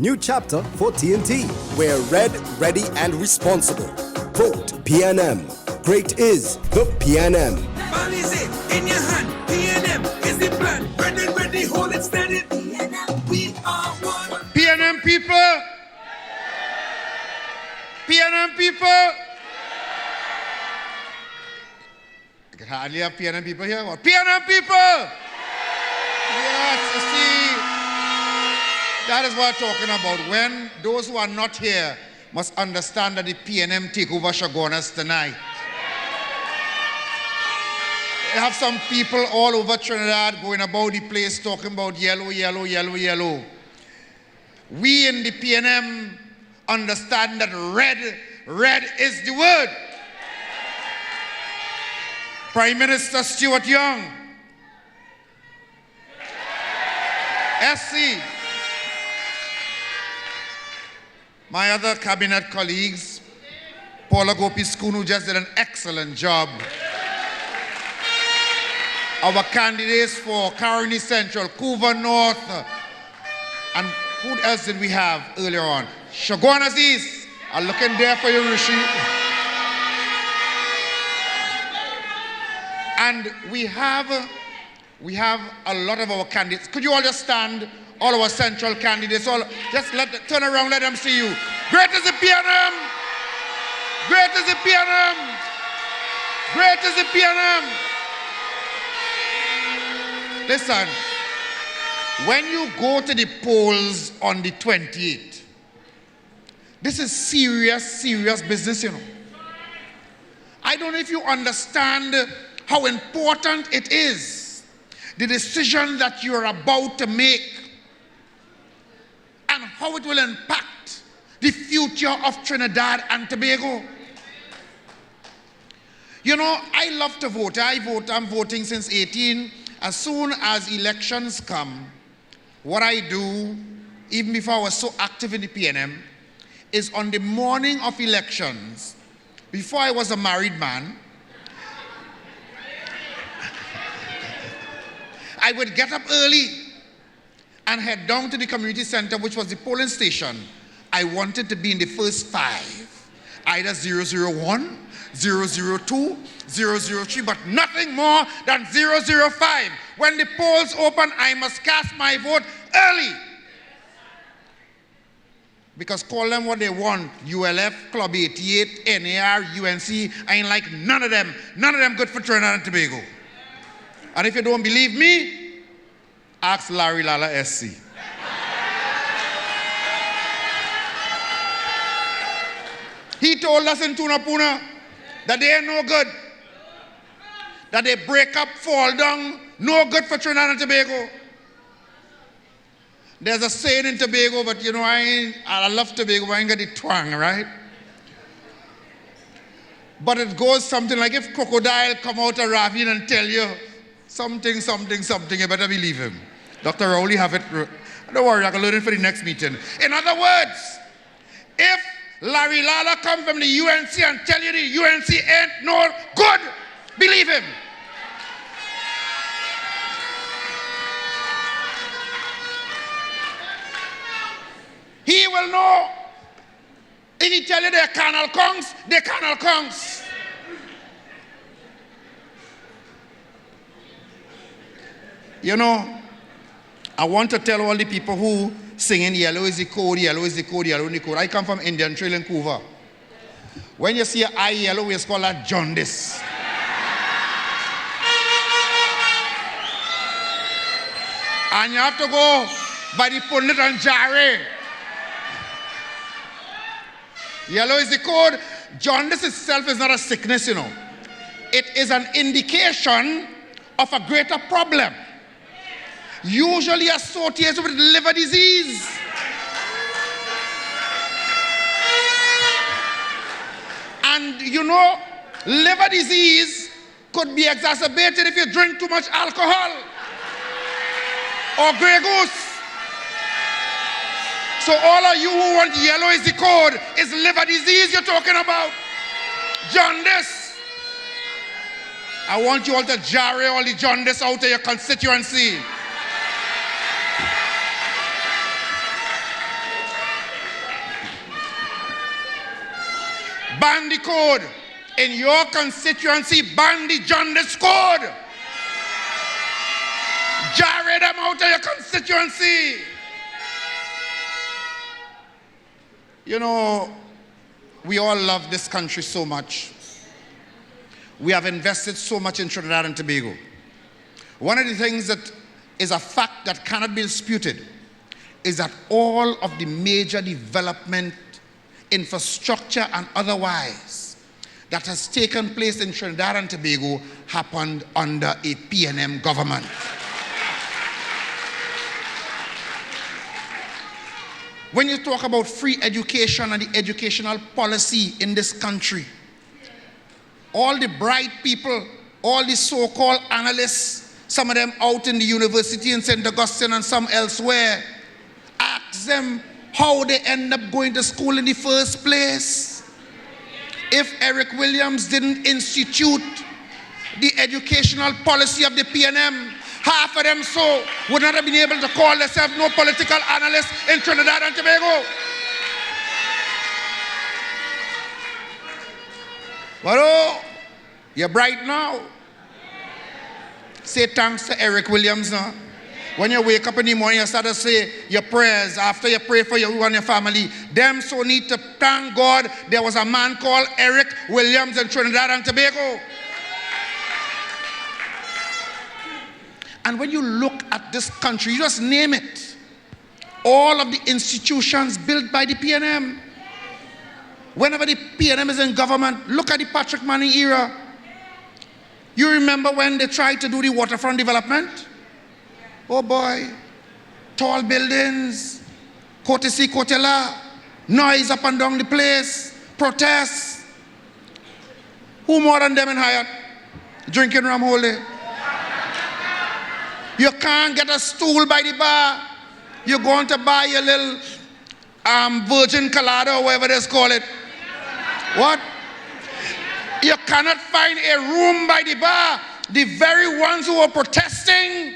new chapter for TNT. We're red, ready, and responsible. Vote PNM. Great is the PNM. Ball is it in your hand. PNM is the plan. Ready, hold it steady. PNM, we are one. PNM people. PNM people. I can hardly have PNM people here. What? PNM people. Yes, you see, that is what I'm talking about. When those who are not here must understand that the PNM take over Chaguanas tonight. You have some people all over Trinidad going about the place talking about yellow, yellow, yellow, yellow. We in the PNM understand that red is the word. Prime Minister Stuart Young, SC, my other cabinet colleagues, Paula Gopi-Skun, who just did an excellent job. Our candidates for Caroni Central, Couva North, and who else did we have earlier on? Chaguanas East are looking there for you, Rishi. And we have a lot of our candidates. Could you all just stand? All our central candidates, all just turn around, let them see you. Great is the PNM! Great is the PNM! Great is the PNM! Listen, when you go to the polls on the 28th, this is serious, serious business, you know. I don't know if you understand how important it is, the decision that you're about to make, and how it will impact the future of Trinidad and Tobago. You know, I love to vote. I'm voting since 18. As soon as elections come, what I do, even before I was so active in the PNM, is on the morning of elections, before I was a married man, I would get up early and head down to the community center, which was the polling station. I wanted to be in the first 5, either 001, 002, 003, but nothing more than 005. When the polls open, I must cast my vote early. Because call them what they want, ULF, Club 88, NAR, UNC, I ain't like none of them. None of them good for Trinidad and Tobago. And if you don't believe me, ask Larry Lala SC. He told us in Tunapuna that they ain't no good. That they break up, fall down, no good for Trinidad and Tobago. There's a saying in Tobago, but you know, I love Tobago, but I ain't got the twang, right? But it goes something like, if crocodile come out of ravine and tell you something, something, something, you better believe him. Dr. Rowley have it. Don't worry, I can learn it for the next meeting. In other words, if Larry Lala come from the UNC and tell you the UNC ain't no good, believe him. He will know. If he tell you they're carnal congs, they're carnal congs. You know, I want to tell all the people who singing yellow is the code, yellow is the code, yellow is the code. I come from Indian Trail in Couva. When you see an eye yellow, we call that jaundice. And you have to go by the pundit and jare. Yellow is the code. Jaundice itself is not a sickness, you know. It is an indication of a greater problem, usually associated with liver disease. And you know, liver disease could be exacerbated if you drink too much alcohol or Grey Goose. So all of you who want yellow is the code, is liver disease you're talking about. Jaundice. I want you all to jar all the jaundice out of your constituency. ban the code. In your constituency, ban the jaundice code. Jarre them out of your constituency. You know, we all love this country so much. We have invested so much in Trinidad and Tobago. One of the things that is a fact that cannot be disputed is that all of the major development, infrastructure and otherwise, that has taken place in Trinidad and Tobago happened under a PNM government. When you talk about free education and the educational policy in this country, all the bright people, all the so-called analysts, some of them out in the university in St. Augustine and some elsewhere, ask them how they end up going to school in the first place. If Eric Williams didn't institute the educational policy of the PNM, half of them so would not have been able to call themselves no political analysts in Trinidad and Tobago. But oh, you're bright now. Say thanks to Eric Williams now. When you wake up in the morning, you start to say your prayers. After you pray for you and your family, them so need to thank God there was a man called Eric Williams in Trinidad and Tobago. And when you look at this country, you just name it. All of the institutions built by the PNM. Whenever the PNM is in government, look at the Patrick Manning era. You remember when they tried to do the waterfront development? Oh boy, tall buildings, courtesy, Horquetta, noise up and down the place, protests. Who more than them in Hyatt? Drinking rum whole day. You can't get a stool by the bar. You're going to buy your little virgin colada or whatever they call it. What? You cannot find a room by the bar. The very ones who are protesting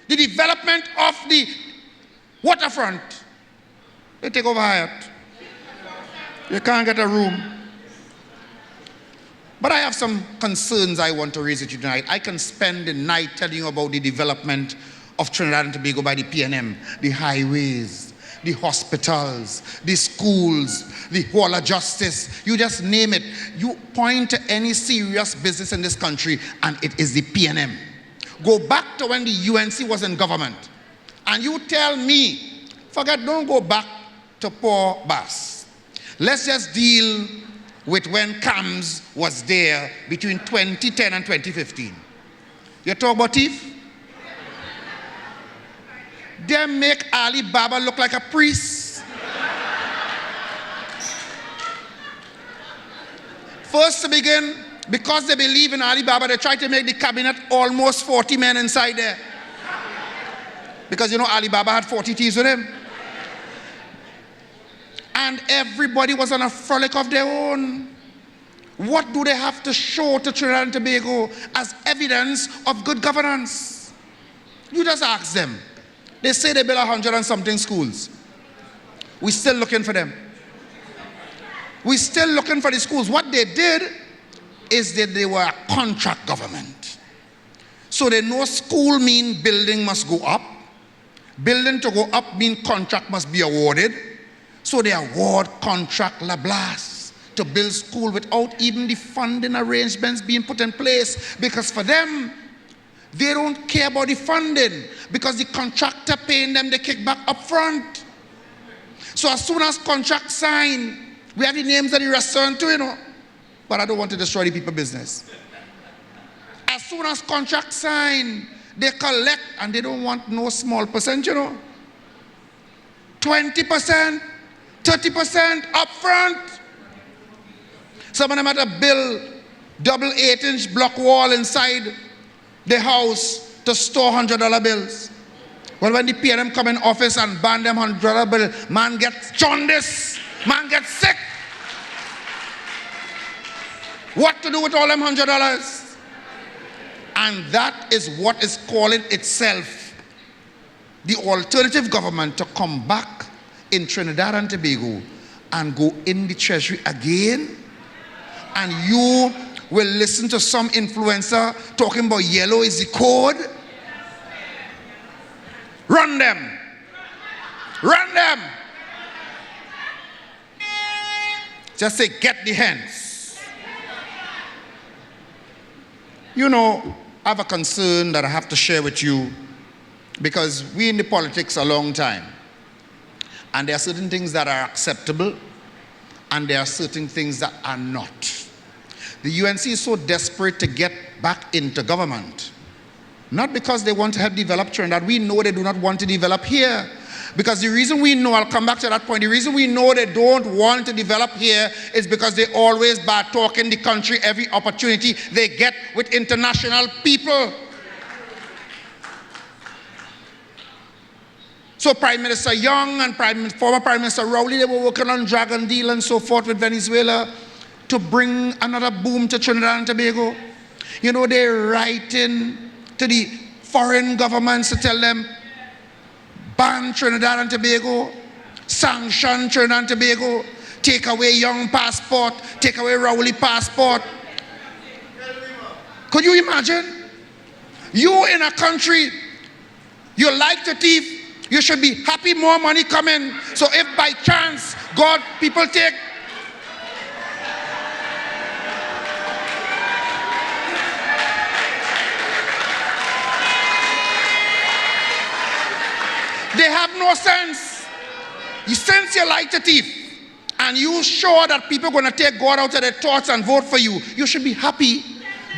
the development of the waterfront, they take over Hyatt. You can't get a room. But I have some concerns I want to raise with you tonight. I can spend the night telling you about the development of Trinidad and Tobago by the PNM, the highways, the hospitals, the schools, the Hall of Justice. You just name it. You point to any serious business in this country and it is the PNM. Go back to when the UNC was in government and you tell me, forget, don't go back to poor Bass. Let's just deal with when Cummings was there between 2010 and 2015. You talk about thief? They make Ali Baba look like a priest. First to begin, because they believe in Ali Baba, they try to make the cabinet almost 40 men inside there. Because you know Ali Baba had 40 thieves with him. And everybody was on a frolic of their own. What do they have to show to Trinidad and Tobago as evidence of good governance? You just ask them. They say they built 100 and something schools. We're still looking for them. We're still looking for the schools. What they did is that they were a contract government. So they know school mean building must go up. Building to go up mean contract must be awarded. So they award contract la blast to build school without even the funding arrangements being put in place. Because for them, they don't care about the funding because the contractor paying them the kickback up front. So as soon as contract signed, we have the names of the restaurant too, you know. But I don't want to destroy the people business. As soon as contract signed, they collect and they don't want no small percent, you know. 20%, 30% up front. Some of them had to build double 8-inch block wall inside the house to store $100 bills. Well, when the PNM come in office and ban them $100 bill, man gets jaundice, man gets sick. What to do with all them $100? And that is what is calling itself the alternative government to come back in Trinidad and Tobago and go in the treasury again and you will listen to some influencer talking about yellow is the code, run them. Run them. Just say, get the hens. You know, I have a concern that I have to share with you, because we're in the politics a long time. And there are certain things that are acceptable, and there are certain things that are not. The UNC is so desperate to get back into government, not because they want to help develop Trinidad. We know they do not want to develop here. Because the reason we know, I'll come back to that point, the reason we know they don't want to develop here is because they always bad talking the country every opportunity they get with international people. So Prime Minister Young and former Prime Minister Rowley, they were working on Dragon Deal and so forth with Venezuela to bring another boom to Trinidad and Tobago. You know, they're writing to the foreign governments to tell them, ban Trinidad and Tobago, sanction Trinidad and Tobago, take away Young passport, take away Rowley passport. Could you imagine? You in a country, you like to thief, you should be happy more money coming. So if by chance, God, people take, they have no sense. Since you like to thief, and you sure that people are going to take God out of their thoughts and vote for you, you should be happy.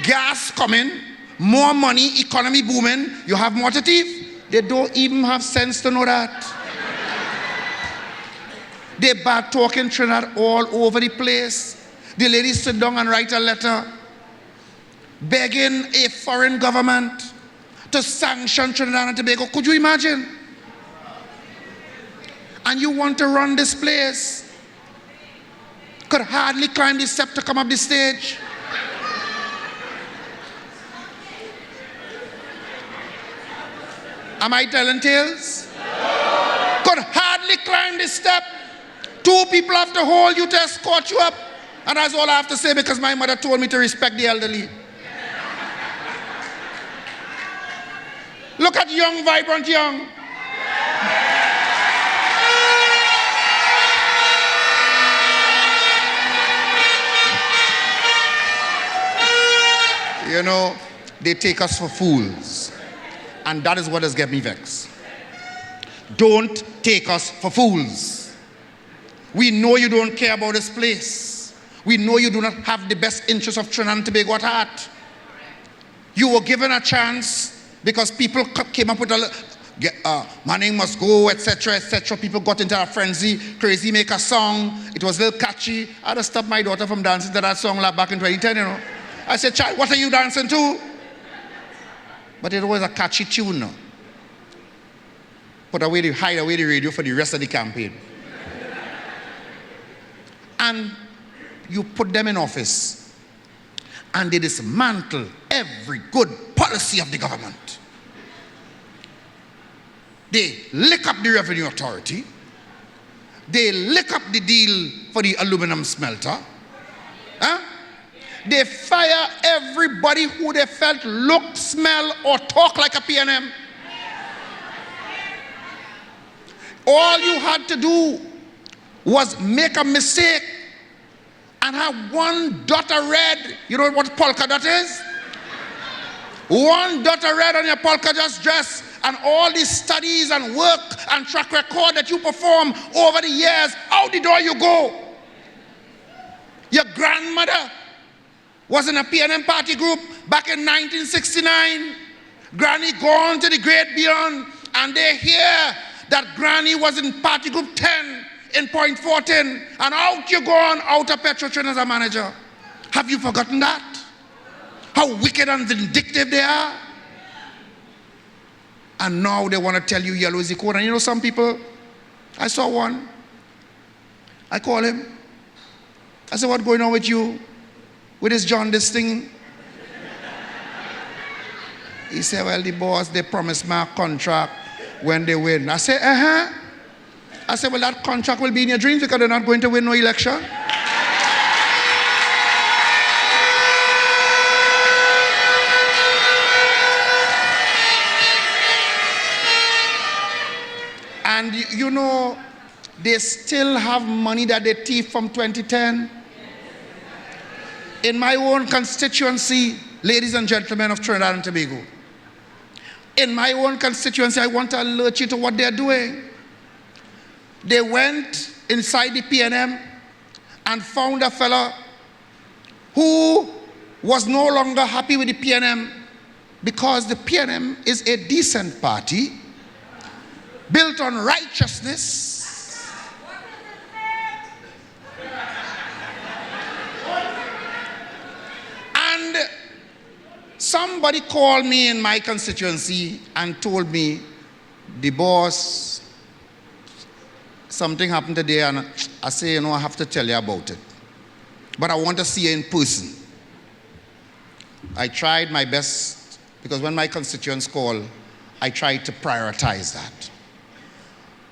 Gas coming, more money, economy booming, you have more to thief. They don't even have sense to know that. They bad talking Trinidad all over the place. The ladies sit down and write a letter begging a foreign government to sanction Trinidad and Tobago. Could you imagine? And you want to run this place. Could hardly climb the step to come up the stage. Am I telling tales? Could hardly climb the step. 2 people have to hold you to escort you up. And that's all I have to say, because my mother told me to respect the elderly. Look at Young, vibrant Young. You know, they take us for fools. And that is what has get me vexed. Don't take us for fools. We know you don't care about this place. We know you do not have the best interest of Trinidad and Tobago at heart. You were given a chance because people came up with my name must go, etc., etc. People got into a frenzy, crazy, make a song. It was a little catchy. I had to stop my daughter from dancing to that song back in 2010, you know. I said, child, what are you dancing to? But it was a catchy tune now. Hide away the radio for the rest of the campaign. And you put them in office, and they dismantle every good policy of the government. They lick up the revenue authority. They lick up the deal for the aluminum smelter. They fire everybody who they felt look, smell, or talk like a PNM. All you had to do was make a mistake and have one dot of red. You know what polka dot is? One dot of red on your polka dot dress, and all these studies and work and track record that you perform over the years, out the door you go. Your grandmother was in a PNM party group back in 1969. Granny gone to the great beyond, and they hear that Granny was in party group 10 in Point 14, and out you gone out of Petrotrin as a manager. Have you forgotten that? How wicked and vindictive they are? And now they want to tell you yellow is the code. And you know some people, I saw one, I call him, I said, what's going on with you? With this jaundice thing? He said, well, the boss, they promised me a contract when they win. I said, I said, well, that contract will be in your dreams because they're not going to win no election. And you know, they still have money that they thieved from 2010. In my own constituency, ladies and gentlemen of Trinidad and Tobago, in my own constituency, I want to alert you to what they're doing. They went inside the PNM and found a fella who was no longer happy with the PNM because the PNM is a decent party built on righteousness. And somebody called me in my constituency and told me, the boss, something happened today, and I say, you know, I have to tell you about it. But I want to see you in person. I tried my best, because when my constituents call, I tried to prioritize that.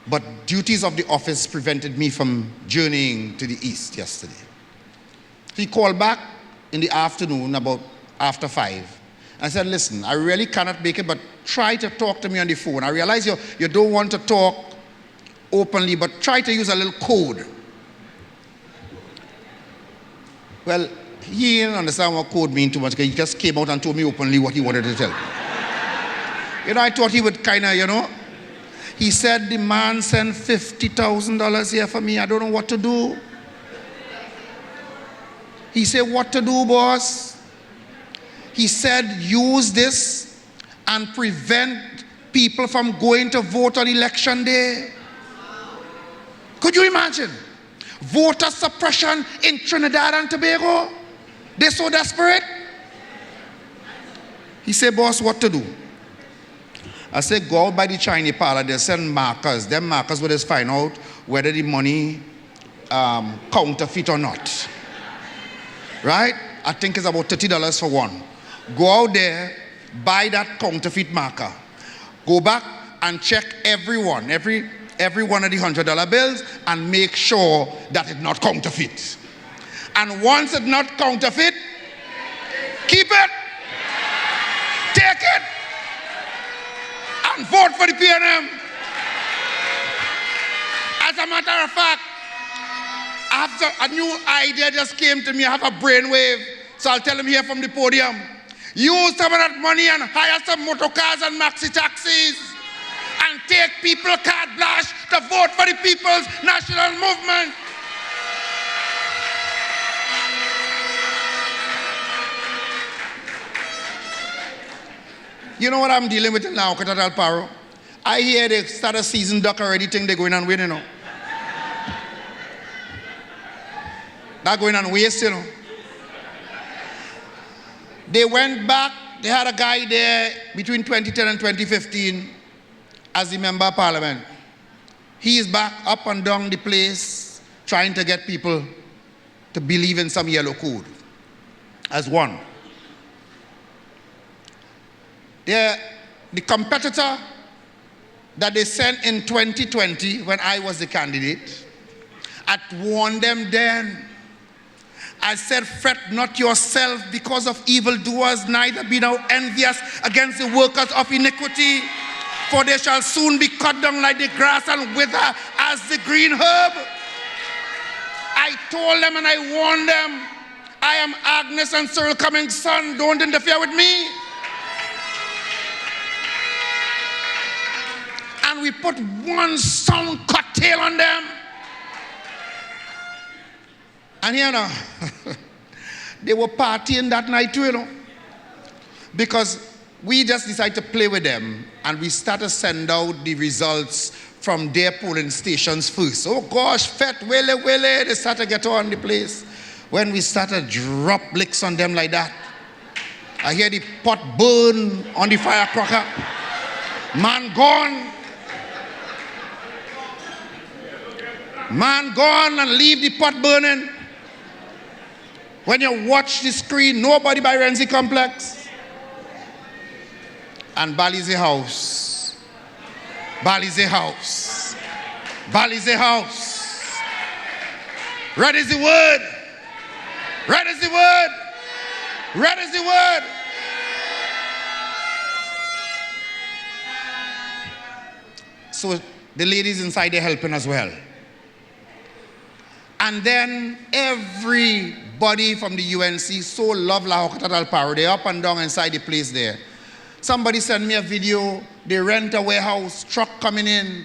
But duties of the office prevented me from journeying to the east yesterday. He called back in the afternoon, about after 5. I said, listen, I really cannot make it, but try to talk to me on the phone. I realize you don't want to talk openly, but try to use a little code. Well, he didn't understand what code means too much, because he just came out and told me openly what he wanted to tell me. You know, I thought he would kind of, you know. He said, the man sent $50,000 here for me. I don't know what to do. He said, what to do, boss? He said, use this and prevent people from going to vote on election day. Could you imagine? Voter suppression in Trinidad and Tobago. They're so desperate. He said, boss, what to do? I said, go out by the Chinese parlor, they send markers. Them markers will just find out whether the money counterfeit or not. Right? I think it's about $30 for one. Go out there, buy that counterfeit marker. Go back and check every one of the $100 bills and make sure that it's not counterfeit. And once it's not counterfeit, keep it, take it, and vote for the PNM. As a matter of fact, a new idea just came to me. I have a brainwave, so I'll tell him here from the podium. Use some of that money and hire some motor cars and maxi taxis and take people carte blanche to vote for the People's National Movement. You know what I'm dealing with now, Horquetta Talparo? I hear they start a season duck already, think they're going and win, you know. They're going and waste, you know. They went back, they had a guy there between 2010 and 2015 as the member of parliament. He is back up and down the place trying to get people to believe in some yellow code as one. The competitor that they sent in 2020 when I was the candidate, I warned them then. I said, fret not yourself because of evildoers, neither be thou envious against the workers of iniquity, for they shall soon be cut down like the grass and wither as the green herb. I told them and I warned them, I am Agnes and Cyril Cummings' son, don't interfere with me. And we put one sound cocktail on them. And you know, they were partying that night too, you know. Because we just decided to play with them and we started to send out the results from their polling stations first. Oh gosh, fat, willy, they started to get on the place. When we started to drop licks on them like that, I hear the pot burn on the firecracker. Man gone. Man gone and leave the pot burning. When you watch the screen, nobody by Renzi Complex. And Bali's a house. Bali's a house. Bali's a house. Red is the word. Red is the word. Red is the word. So The ladies inside, they're helping as well. And then everybody from the UNC so love La Horquetta Talparo. They're up and down inside the place there. Somebody sent me a video. They rent a warehouse, truck coming in,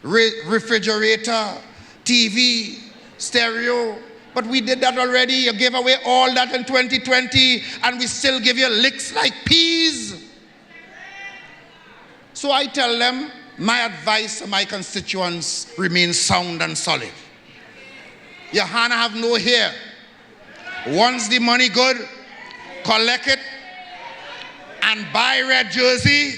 refrigerator, TV, stereo. But we did that already. You gave away all that in 2020, and we still give you licks like peas. So I tell them, my advice to my constituents remains sound and solid. Your hand have no hair. Once the money good, collect it and buy red jersey,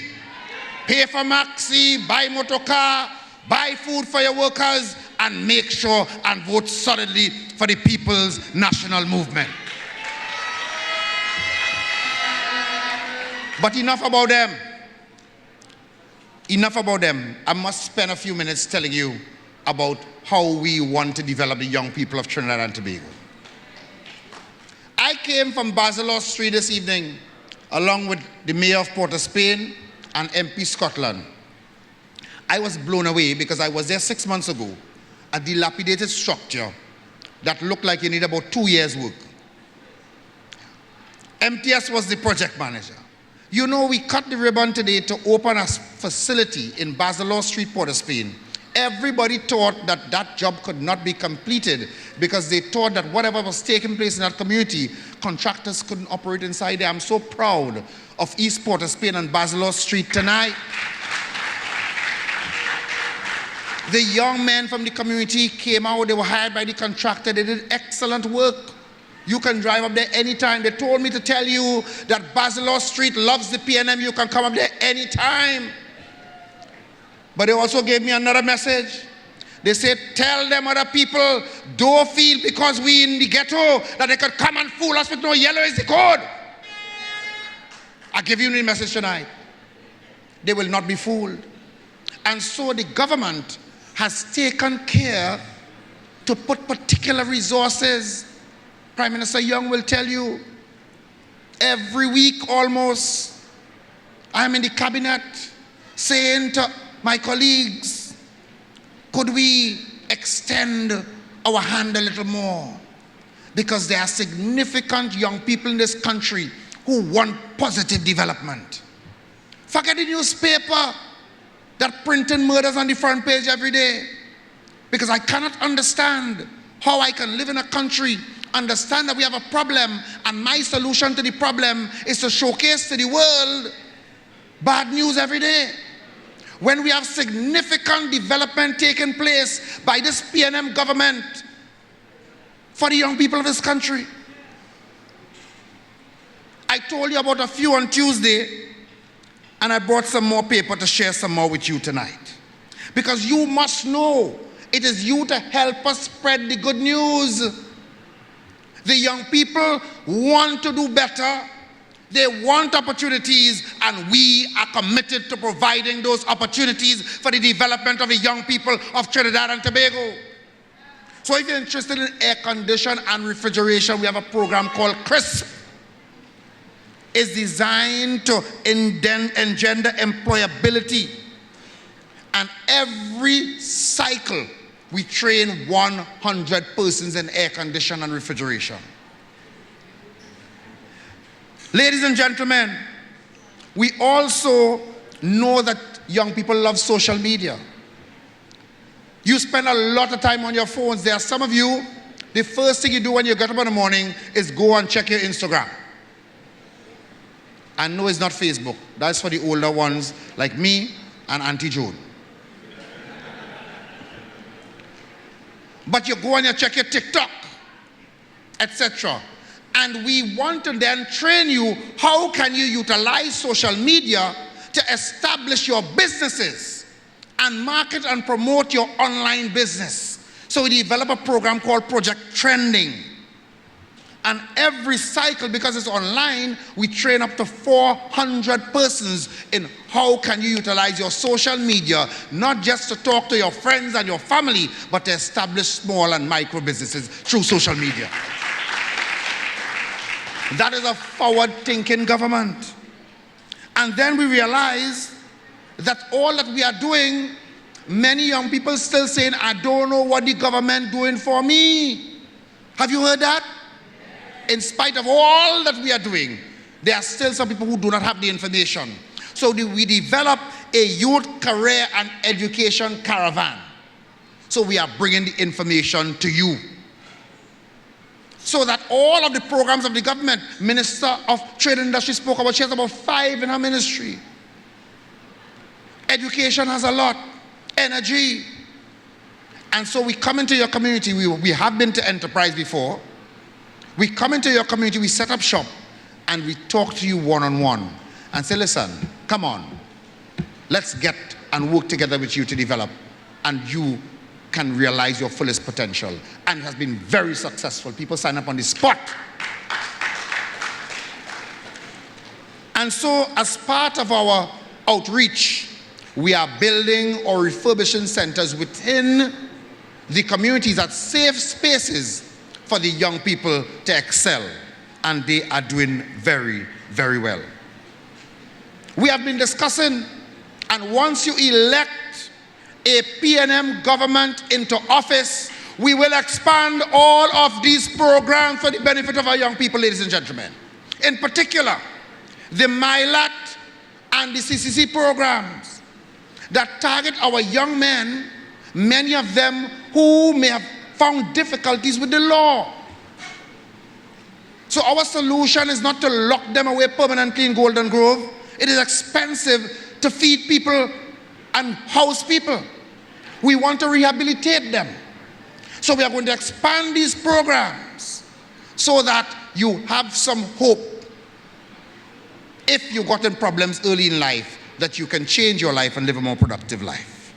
pay for maxi, buy motor car, buy food for your workers, and make sure and vote solidly for the People's National Movement. But enough about them. Enough about them. I must spend a few minutes telling you about how we want to develop the young people of Trinidad and Tobago. I came from Basilos Street this evening along with the Mayor of Port of Spain and MP Scotland. I was blown away because I was there 6 months ago, a dilapidated structure that looked like you need about 2 years' work. MTS was the project manager. You know, we cut the ribbon today to open a facility in Basilos Street, Port of Spain. Everybody thought that that job could not be completed because they thought that whatever was taking place in that community, contractors couldn't operate inside there. I'm so proud of East Port of Spain and Basilos Street tonight. The young men from the community came out, they were hired by the contractor, they did excellent work. You can drive up there anytime. They told me to tell you that Basilos Street loves the PNM, you can come up there anytime. But they also gave me another message. They said, tell them other people, don't feel because we in the ghetto that they could come and fool us with no yellow is the code. I give you the message tonight. They will not be fooled. And so the government has taken care to put particular resources. Prime Minister Young will tell you, every week almost, I'm in the cabinet saying to my colleagues, could we extend our hand a little more? Because there are significant young people in this country who want positive development. Forget the newspaper that printing murders on the front page every day. Because I cannot understand how I can live in a country, understand that we have a problem, and my solution to the problem is to showcase to the world bad news every day. When we have significant development taking place by this PNM government for the young people of this country. I told you about a few on Tuesday, and I brought some more paper to share some more with you tonight. Because you must know, it is you to help us spread the good news. The young people want to do better. They want opportunities, and we are committed to providing those opportunities for the development of the young people of Trinidad and Tobago. So if you're interested in air condition and refrigeration, we have a program called CRISP. It's designed to engender employability. And every cycle, we train 100 persons in air condition and refrigeration. Ladies and gentlemen, we also know that young people love social media. You spend a lot of time on your phones. There are some of you, the first thing you do when you get up in the morning is go and check your Instagram. And no, it's not Facebook. That's for the older ones like me and Auntie June. But you go and you check your TikTok, etc. And we want to then train you, how can you utilize social media to establish your businesses and market and promote your online business. So we develop a program called Project Trending. And every cycle, because it's online, we train up to 400 persons in how can you utilize your social media, not just to talk to your friends and your family, but to establish small and micro businesses through social media. That is a forward-thinking government. And then we realize that all that we are doing many young people still saying, I don't know what the government doing for me. Have you heard that? In spite of all that we are doing, there are still some people who do not have the information. So we developed a youth career and education caravan. So we are bringing the information to you. So that all of the programs of the government, Minister of Trade and Industry spoke about, she has about 5 in her ministry. Education has a lot, energy. And so we come into your community, we have been to Enterprise before. We come into your community, we set up shop, and we talk to you one-on-one and say, listen, come on, let's get and work together with you to develop, and you can realize your fullest potential. And it has been very successful. People sign up on the spot. And so as part of our outreach, we are building or refurbishing centers within the communities as safe spaces for the young people to excel. And they are doing very, very well. We have been discussing, and once you elect a PNM government into office, we will expand all of these programs for the benefit of our young people, ladies and gentlemen. In particular, the MILAT and the CCC programs that target our young men, many of them who may have found difficulties with the law. So our solution is not to lock them away permanently in Golden Grove. It is expensive to feed people and house people. We want to rehabilitate them. So we are going to expand these programs so that you have some hope, if you got in problems early in life, that you can change your life and live a more productive life.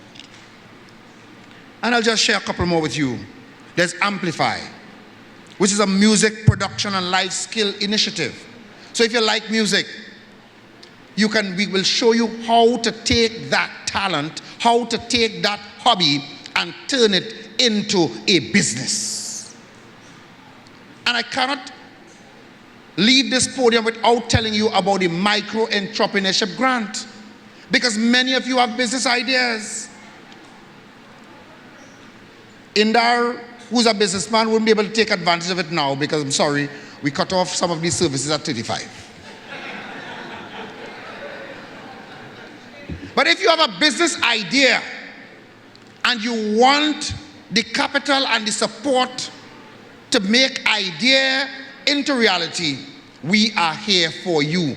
And I'll just share a couple more with you. There's Amplify, which is a music production and life skill initiative. So if you like music, we will show you how to take that talent, how to take that hobby and turn it into a business. And I cannot leave this podium without telling you about the micro entrepreneurship grant, because many of you have business ideas. Indar, who's a businessman, wouldn't be able to take advantage of it now, because I'm sorry, we cut off some of these services at 35. But if you have a business idea and you want the capital and the support to make idea into reality, we are here for you.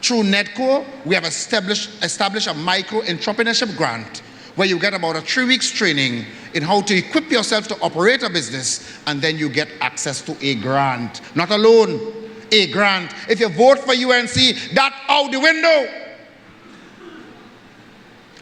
Through NEDCO, we have established a micro entrepreneurship grant where you get about a 3 weeks training in how to equip yourself to operate a business, and then you get access to a grant. Not a loan, a grant. If you vote for UNC, that's out the window.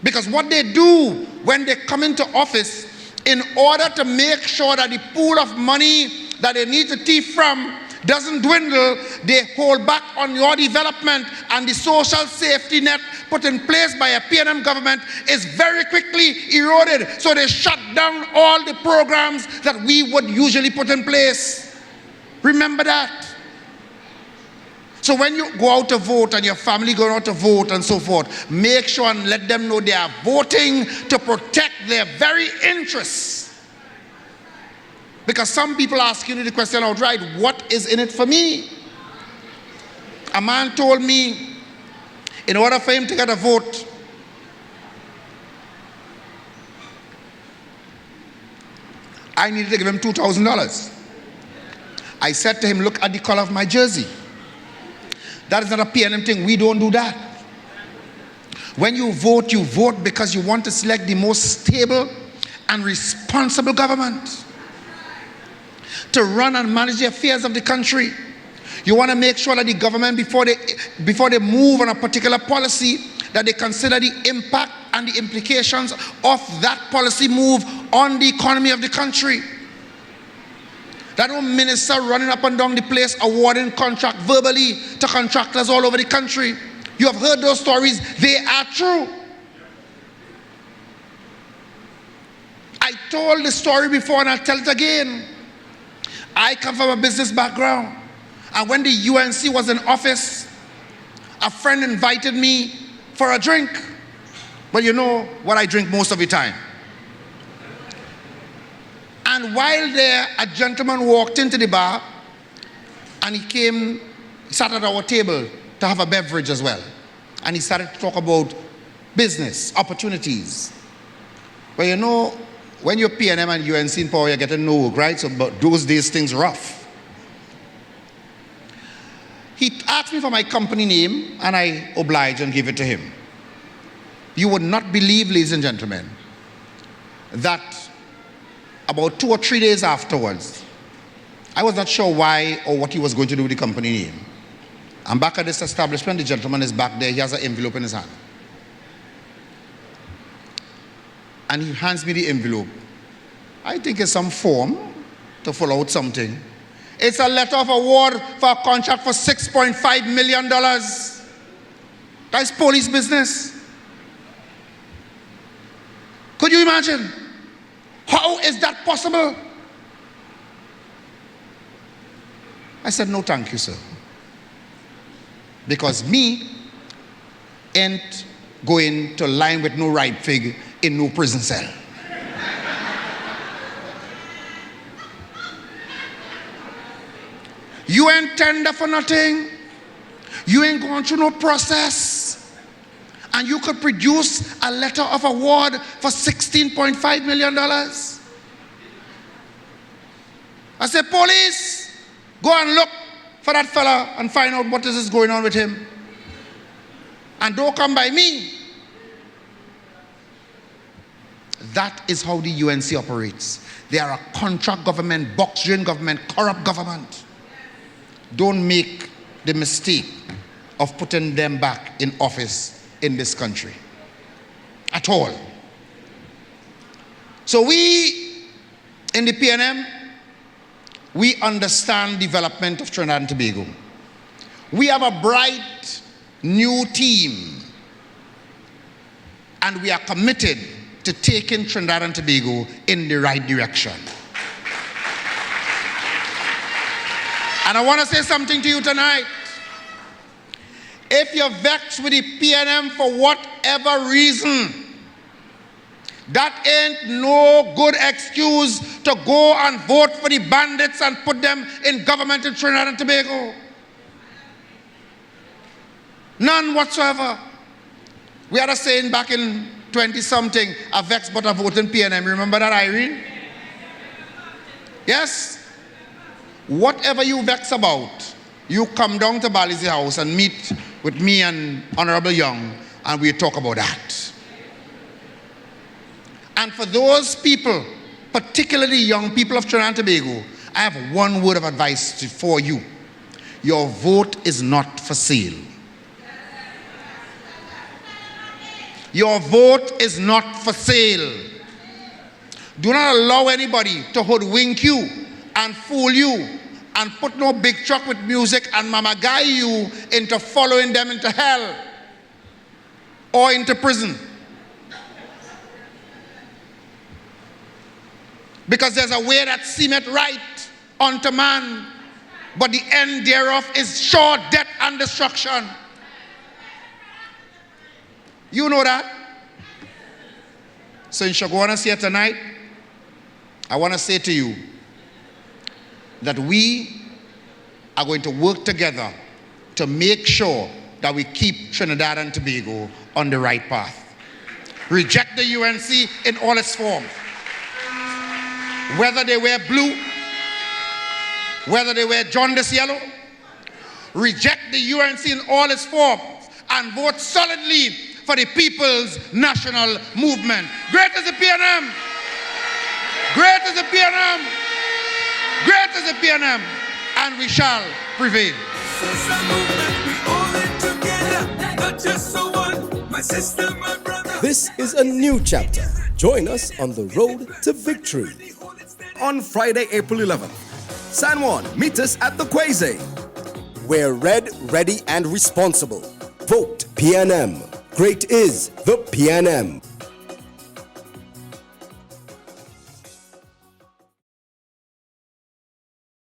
Because what they do when they come into office, in order to make sure that the pool of money that they need to thief from doesn't dwindle, they hold back on your development, and the social safety net put in place by a PNM government is very quickly eroded. So they shut down all the programs that we would usually put in place. Remember that. So when you go out to vote and your family go out to vote and so forth, make sure and let them know they are voting to protect their very interests. Because some people ask you the question outright, what is in it for me? A man told me, in order for him to get a vote, I needed to give him $2,000. I said to him, look at the color of my jersey. That is not a PNM thing. We don't do that. When you vote because you want to select the most stable and responsible government to run and manage the affairs of the country. You want to make sure that the government, before they move on a particular policy, that they consider the impact and the implications of that policy move on the economy of the country. That no minister running up and down the place awarding contract verbally to contractors all over the country. You have heard those stories. They are true. I told the story before and I'll tell it again. I come from a business background. And when the UNC was in office, a friend invited me for a drink. But you know what I drink most of the time? And while there, a gentleman walked into the bar and he sat at our table to have a beverage as well. And he started to talk about business, opportunities. But you know, when you're PNM and UNC in power, you're getting no work, right? So but those days, things rough. He asked me for my company name, and I obliged and gave it to him. You would not believe, ladies and gentlemen, that about 2 or 3 days afterwards, I was not sure why or what he was going to do with the company name. I'm back at this establishment, the gentleman is back there, he has an envelope in his hand. And he hands me the envelope. I think it's some form to fill out something. It's a letter of award for a contract for $6.5 million. That's police business. Could you imagine? How is that possible? I said, no, thank you, sir. Because me ain't going to line with no right fig in no prison cell. You ain't tender for nothing. You ain't going through no process. And you could produce a letter of award for $16.5 million. I said, police, go and look for that fella and find out what is going on with him. And don't come by me. That is how the UNC operates. They are a contract government, box-drain government, corrupt government. Don't make the mistake of putting them back in office in this country. At all. So we, in the PNM, we understand development of Trinidad and Tobago. We have a bright new team, and we are committed to taking Trinidad and Tobago in the right direction. And I want to say something to you tonight. If you're vexed with the PNM for whatever reason, that ain't no good excuse to go and vote for the bandits and put them in government in Trinidad and Tobago. None whatsoever. We had a saying back in 20-something, a vex but a vote in PNM. Remember that, Irene? Yes? Whatever you vex about, you come down to Bali's house and meet with me and Honorable Young, and we'll talk about that. And for those people, particularly young people of Trinidad and Tobago, I have one word of advice for you. Your vote is not for sale. Your vote is not for sale. Do not allow anybody to hoodwink you and fool you and put no big truck with music and mama guy you into following them into hell or into prison. Because there's a way that seemeth right unto man, but the end thereof is sure death and destruction. You know that? So in Chaguanas here tonight, I want to say to you that we are going to work together to make sure that we keep Trinidad and Tobago on the right path. Reject the UNC in all its forms. Whether they wear blue, whether they wear jaundice yellow, reject the UNC in all its forms and vote solidly for the People's National Movement. Great is the PNM. Great is the PNM. Great is the PNM. And we shall prevail. This is a new chapter. Join us on the road to victory. On Friday, April 11th, San Juan, meet us at the Quasi. We're red, ready, and responsible. Vote PNM. Great is the PNM.